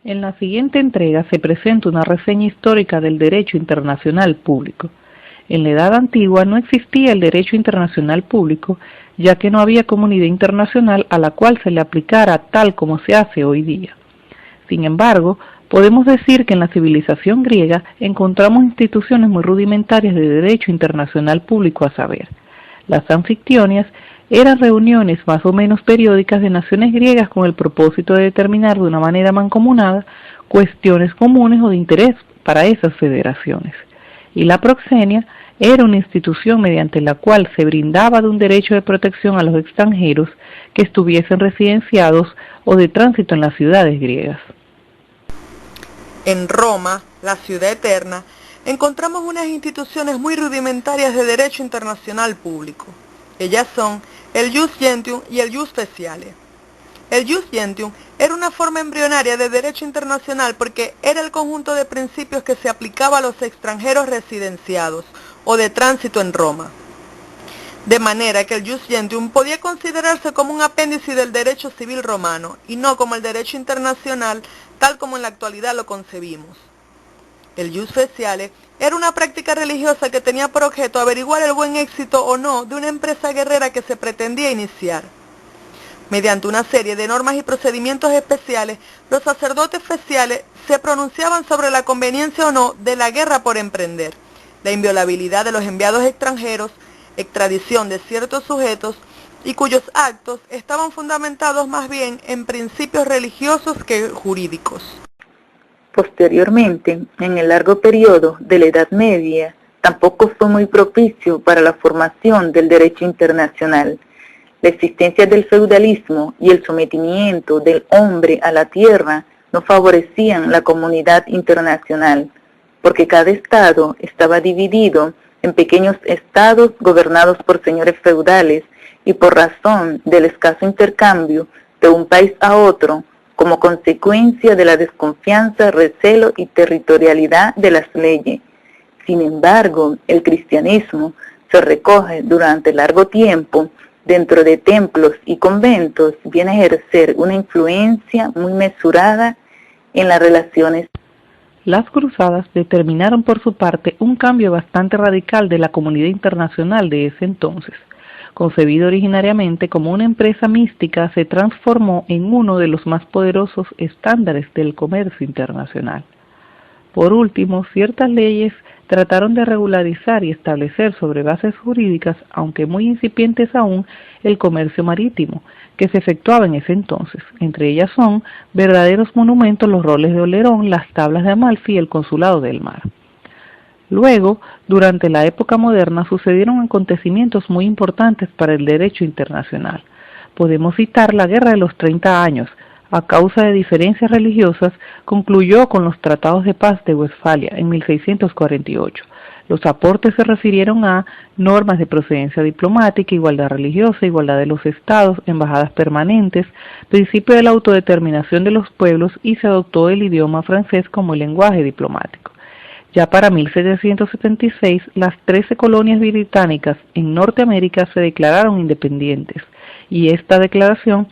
En la siguiente entrega se presenta una reseña histórica del derecho internacional público. En la Edad Antigua no existía el derecho internacional público, ya que no había comunidad internacional a la cual se le aplicara tal como se hace hoy día. Sin embargo, podemos decir que en la civilización griega encontramos instituciones muy rudimentarias de derecho internacional público, a saber, las anfictionias eran reuniones más o menos periódicas de naciones griegas con el propósito de determinar de una manera mancomunada cuestiones comunes o de interés para esas federaciones. Y la proxenia era una institución mediante la cual se brindaba de un derecho de protección a los extranjeros que estuviesen residenciados o de tránsito en las ciudades griegas. En Roma, la ciudad eterna, encontramos unas instituciones muy rudimentarias de derecho internacional público. Ellas son el Jus Gentium y el Jus Speciale. El Jus Gentium era una forma embrionaria de derecho internacional porque era el conjunto de principios que se aplicaba a los extranjeros residenciados o de tránsito en Roma. De manera que el Jus Gentium podía considerarse como un apéndice del derecho civil romano y no como el derecho internacional tal como en la actualidad lo concebimos. El Jus Speciale era una práctica religiosa que tenía por objeto averiguar el buen éxito o no de una empresa guerrera que se pretendía iniciar. Mediante una serie de normas y procedimientos especiales, los sacerdotes especiales se pronunciaban sobre la conveniencia o no de la guerra por emprender, la inviolabilidad de los enviados extranjeros, extradición de ciertos sujetos y cuyos actos estaban fundamentados más bien en principios religiosos que jurídicos. Posteriormente, en el largo periodo de la Edad Media, tampoco fue muy propicio para la formación del derecho internacional. La existencia del feudalismo y el sometimiento del hombre a la tierra no favorecían la comunidad internacional, porque cada estado estaba dividido en pequeños estados gobernados por señores feudales y por razón del escaso intercambio de un país a otro, como consecuencia de la desconfianza, recelo y territorialidad de las leyes. Sin embargo, el cristianismo se recoge durante largo tiempo dentro de templos y conventos, viene a ejercer una influencia muy mesurada en las relaciones. Las cruzadas determinaron por su parte un cambio bastante radical de la comunidad internacional de ese entonces. Concebido originariamente como una empresa mística, se transformó en uno de los más poderosos estándares del comercio internacional. Por último, ciertas leyes trataron de regularizar y establecer sobre bases jurídicas, aunque muy incipientes aún, el comercio marítimo, que se efectuaba en ese entonces. Entre ellas son verdaderos monumentos los roles de Olerón, las tablas de Amalfi y el consulado del mar. Luego, durante la época moderna, sucedieron acontecimientos muy importantes para el derecho internacional. Podemos citar la Guerra de los 30 años, a causa de diferencias religiosas, concluyó con los tratados de paz de Westfalia en 1648. Los aportes se refirieron a normas de procedencia diplomática, igualdad religiosa, igualdad de los estados, embajadas permanentes, principio de la autodeterminación de los pueblos y se adoptó el idioma francés como el lenguaje diplomático. Ya para 1776, las 13 colonias británicas en Norteamérica se declararon independientes, y esta declaración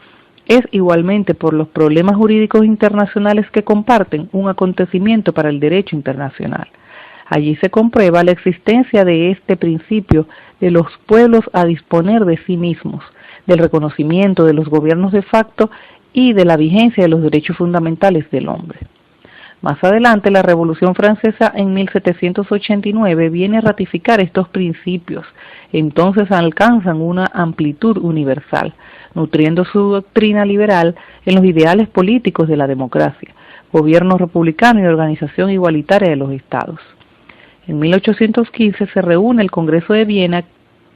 es igualmente por los problemas jurídicos internacionales que comparten un acontecimiento para el derecho internacional. Allí se comprueba la existencia de este principio de los pueblos a disponer de sí mismos, del reconocimiento de los gobiernos de facto y de la vigencia de los derechos fundamentales del hombre. Más adelante, la Revolución Francesa en 1789 viene a ratificar estos principios, entonces alcanzan una amplitud universal, nutriendo su doctrina liberal en los ideales políticos de la democracia, gobierno republicano y organización igualitaria de los estados. En 1815 se reúne el Congreso de Viena,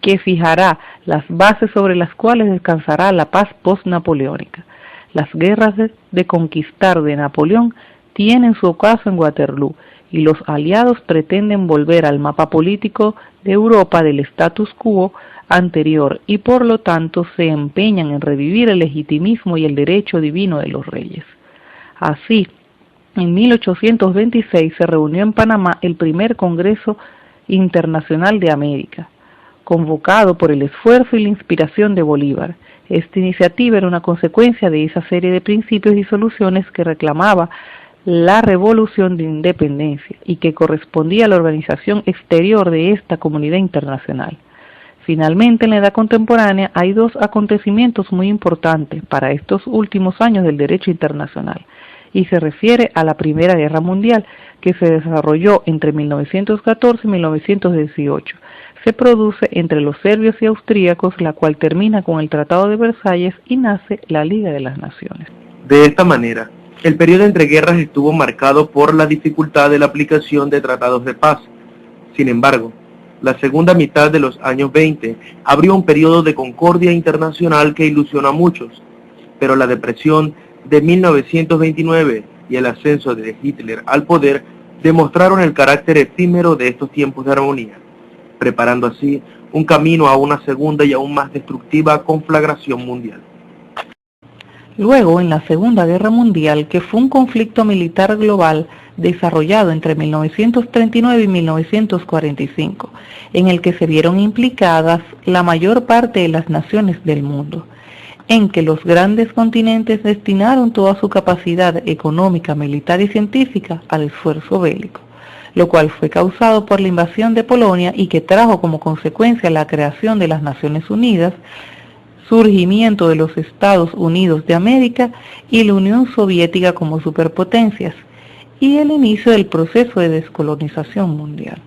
que fijará las bases sobre las cuales descansará la paz post-napoleónica. Las guerras de conquistar de Napoleón tienen su ocaso en Waterloo, y los aliados pretenden volver al mapa político de Europa del status quo anterior y por lo tanto se empeñan en revivir el legitimismo y el derecho divino de los reyes. Así, en 1826 se reunió en Panamá el primer Congreso Internacional de América, convocado por el esfuerzo y la inspiración de Bolívar. Esta iniciativa era una consecuencia de esa serie de principios y soluciones que reclamaba la Revolución de Independencia y que correspondía a la organización exterior de esta comunidad internacional. Finalmente, en la edad contemporánea hay dos acontecimientos muy importantes para estos últimos años del derecho internacional, y se refiere a la Primera Guerra Mundial, que se desarrolló entre 1914 y 1918. Se produce entre los serbios y austríacos, la cual termina con el Tratado de Versalles y nace la Liga de las Naciones. De esta manera, el periodo entre guerras estuvo marcado por la dificultad de la aplicación de tratados de paz. Sin embargo, la segunda mitad de los años 20 abrió un periodo de concordia internacional que ilusionó a muchos, pero la depresión de 1929 y el ascenso de Hitler al poder demostraron el carácter efímero de estos tiempos de armonía, preparando así un camino a una segunda y aún más destructiva conflagración mundial. Luego, en la Segunda Guerra Mundial, que fue un conflicto militar global desarrollado entre 1939 y 1945, en el que se vieron implicadas la mayor parte de las naciones del mundo, en que los grandes continentes destinaron toda su capacidad económica, militar y científica al esfuerzo bélico, lo cual fue causado por la invasión de Polonia y que trajo como consecuencia la creación de las Naciones Unidas, surgimiento de los Estados Unidos de América y la Unión Soviética como superpotencias, y el inicio del proceso de descolonización mundial.